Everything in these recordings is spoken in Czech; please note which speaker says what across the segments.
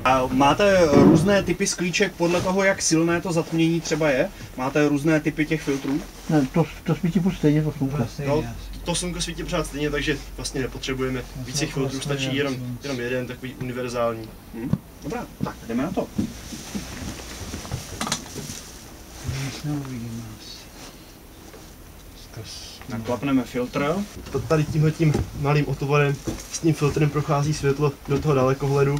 Speaker 1: A máte různé typy sklíček podle toho, jak silné to zatmění třeba je? Máte různé typy těch filtrů?
Speaker 2: Ne, to svítí furt stejně, to slunko.
Speaker 3: No, to slunko svítí pořád stejně, takže vlastně nepotřebujeme víc těch filtrů, stačí jenom jeden takový univerzální.
Speaker 1: Dobrá, tak jdeme na to. Naklapneme filtr.
Speaker 3: Tady tímhletím malým otvorem s tím filtrem prochází světlo do toho dalekohledu.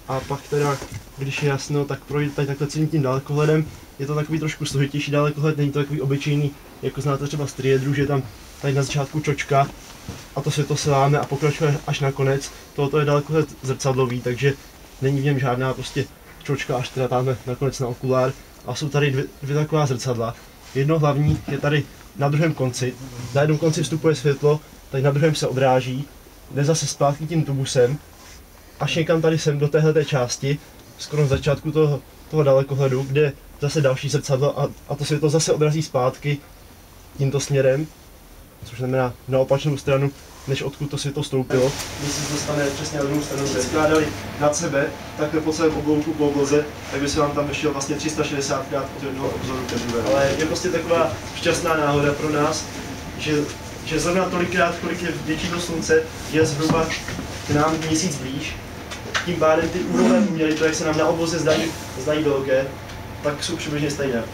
Speaker 3: A pak teda, když je jasno, tak projde tady takhle celým tím dalekohledem. Je to takový trošku složitější dalekohled, není to takový obyčejný, jako znáte třeba z triedru, že je tam tady na začátku čočka a to světlo se láme a pokračuje až na konec. Tohoto je dalekohled zrcadlový, takže není v něm žádná prostě čočka, až teda dáme nakonec na okulár. A jsou tady dvě taková zrcadla. Jedno hlavní je tady na druhém konci. Na jednom konci vstupuje světlo, tady na druhém se odráží, jde zase zpátky tím tubusem, až někam tady sem do téhleté části, skoro na začátku toho dalekohledu, kde zase další zrcadlo a to světlo zase odrazí zpátky tímto směrem, což znamená na opačnou stranu, než odkud to světlo stoupilo. Když se dostane přesně na druhou stranu, se skládali nad sebe, takhle po celém oblouku po obloze, tak by se vám tam vešel vlastně 360 krát od jednoho obzoru ke druhému. Ale je prostě taková šťastná náhoda pro nás, že zrovna tolikrát, kolik je větší do slunce, je zhruba k nám měsíc blíž. Tím pádem ty úhlové poměry, to jak se nám na obloze zdají velké, tak jsou přibližně stejné.